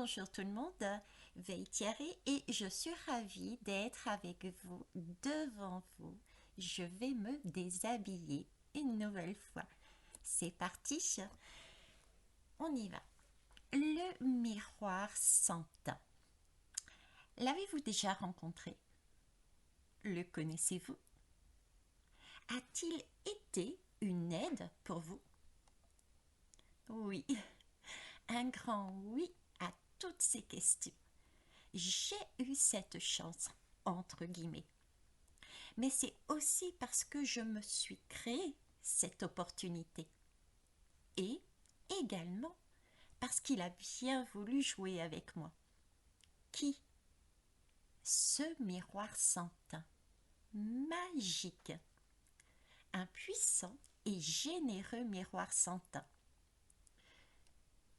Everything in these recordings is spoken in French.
bonjour tout le monde, Veille Thierry et je suis ravie d'être avec vous, devant vous. Je vais me déshabiller une nouvelle fois. C'est parti, on y va. Le miroir sans teint. L'avez-vous déjà rencontré? Le connaissez-vous? A-t-il été une aide pour vous? Oui, un grand oui à toutes ces questions. J'ai eu cette chance, entre guillemets. Mais c'est aussi parce que je me suis créé cette opportunité. Et également parce qu'il a bien voulu jouer avec moi. Qui? Ce miroir sans teint. Magique. Un puissant et généreux miroir sans teint.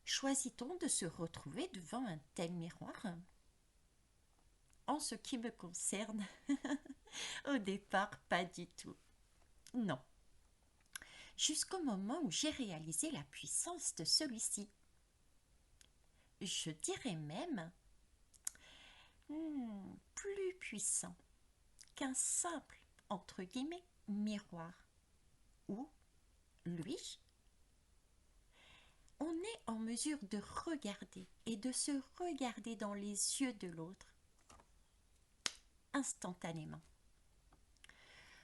Choisit-on de se retrouver devant un tel miroir? En ce qui me concerne, au départ, pas du tout. Non. Jusqu'au moment où j'ai réalisé la puissance de celui-ci. Je dirais même plus puissant qu'un simple, entre guillemets, miroir. Où, lui, on est en mesure de regarder et de se regarder dans les yeux de l'autre instantanément.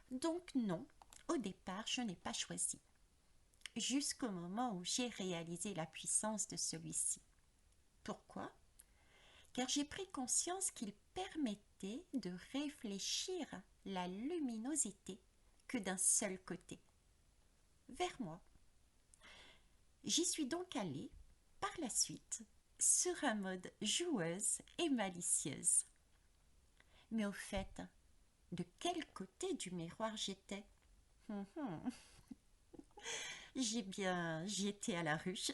Donc non, au départ, je n'ai pas choisi. Jusqu'au moment où j'ai réalisé la puissance de celui-ci. Pourquoi? Car j'ai pris conscience qu'il permettait de réfléchir la luminosité que d'un seul côté, vers moi. J'y suis donc allée, par la suite, sur un mode joueuse et malicieuse. Mais au fait, de quel côté du miroir j'étais? J'étais à la ruche.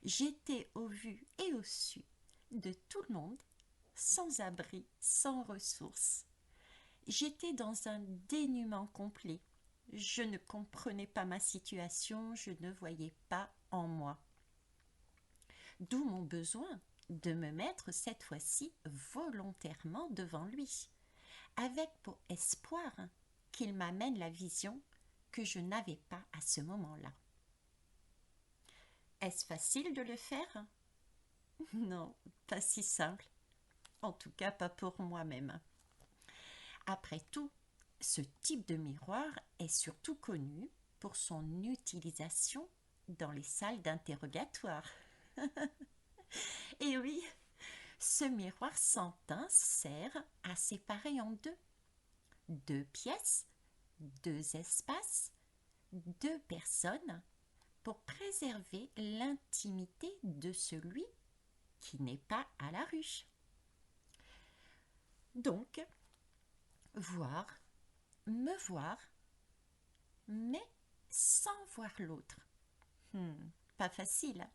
J'étais au vu et au su de tout le monde, sans abri, sans ressources. J'étais dans un dénuement complet. Je ne comprenais pas ma situation, je ne voyais pas en moi. D'où mon besoin de me mettre cette fois-ci volontairement devant lui, avec pour espoir qu'il m'amène la vision que je n'avais pas à ce moment-là. Est-ce facile de le faire? Non, pas si simple. En tout cas, pas pour moi-même. Après tout, ce type de miroir est surtout connu pour son utilisation dans les salles d'interrogatoire. Et oui, ce miroir sans teint sert à séparer en deux. Deux pièces, deux espaces, deux personnes pour préserver l'intimité de celui qui n'est pas à la ruche. Donc, voir, me voir, mais sans voir l'autre. Pas facile, hein?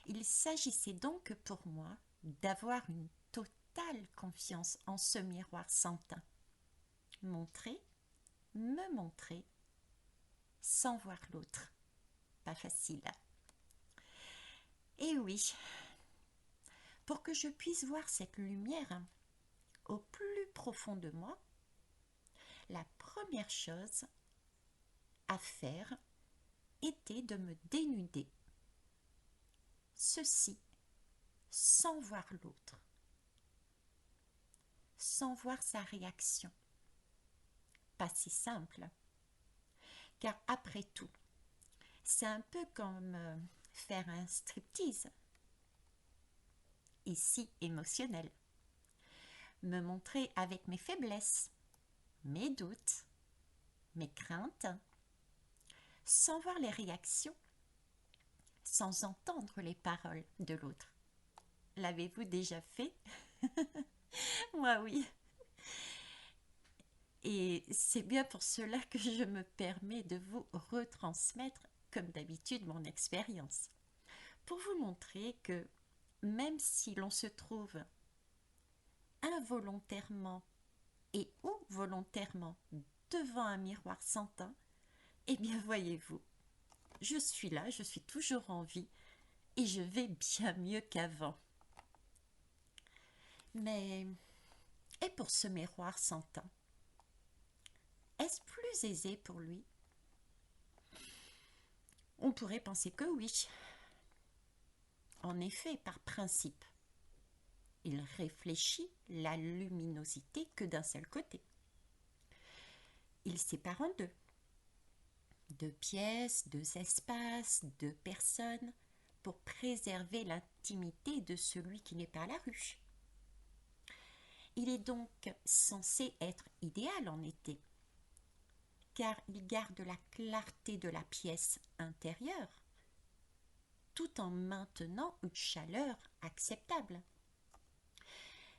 Il s'agissait donc pour moi d'avoir une totale confiance en ce miroir sans teint. Montrer, me montrer, sans voir l'autre. Pas facile, hein? Et oui, pour que je puisse voir cette lumière au plus profond de moi, la première chose à faire était de me dénuder. Ceci sans voir l'autre, sans voir sa réaction. Pas si simple, car après tout, c'est un peu comme faire un striptease, ici émotionnel. Me montrer avec mes faiblesses, mes doutes, mes craintes, sans voir les réactions, sans entendre les paroles de l'autre. L'avez-vous déjà fait? Moi oui. Et c'est bien pour cela que je me permets de vous retransmettre, comme d'habitude, mon expérience. Pour vous montrer que même si l'on se trouve involontairement et ou volontairement devant un miroir sans teint, eh bien voyez-vous, je suis là, je suis toujours en vie et je vais bien mieux qu'avant. Mais, et pour ce miroir sans teint? Est-ce plus aisé pour lui? On pourrait penser que oui. En effet, par principe, il réfléchit la luminosité que d'un seul côté. Il sépare en deux pièces, deux espaces, deux personnes, pour préserver l'intimité de celui qui n'est pas à la rue. Il est donc censé être idéal en été, car il garde la clarté de la pièce intérieure, tout en maintenant une chaleur acceptable.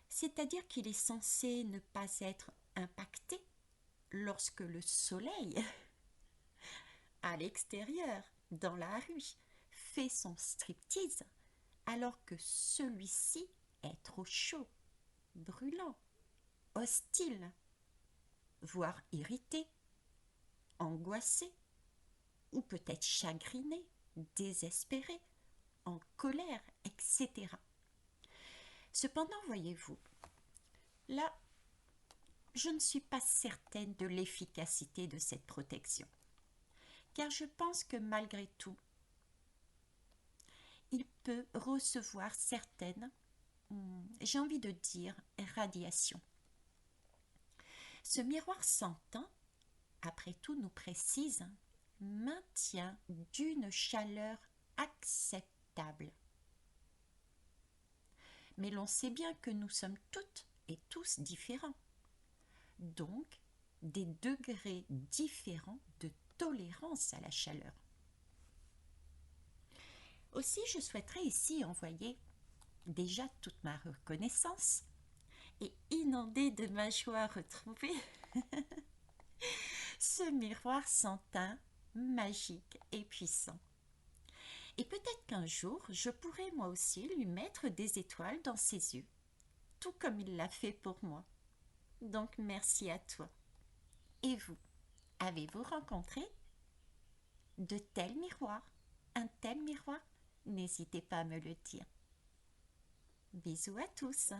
C'est-à-dire qu'il est censé ne pas être impacté lorsque le soleil, à l'extérieur, dans la rue, fait son striptease, alors que celui-ci est trop chaud, brûlant, hostile, voire irrité, angoissé, ou peut-être chagriné, désespéré, en colère, etc. Cependant, voyez-vous, là, je ne suis pas certaine de l'efficacité de cette protection, car je pense que malgré tout, il peut recevoir certaines, j'ai envie de dire, radiations. Ce miroir sans teint, après tout, nous précise, maintient d'une chaleur acceptable. Mais l'on sait bien que nous sommes toutes et tous différents. Donc, des degrés différents de tolérance à la chaleur. Aussi, je souhaiterais ici envoyer déjà toute ma reconnaissance et inonder de ma joie retrouvée ce miroir sans teint magique et puissant. Et peut-être qu'un jour, je pourrai moi aussi lui mettre des étoiles dans ses yeux, tout comme il l'a fait pour moi. Donc merci à toi. Et vous, avez-vous rencontré de tels miroirs, un tel miroir? N'hésitez pas à me le dire. Bisous à tous.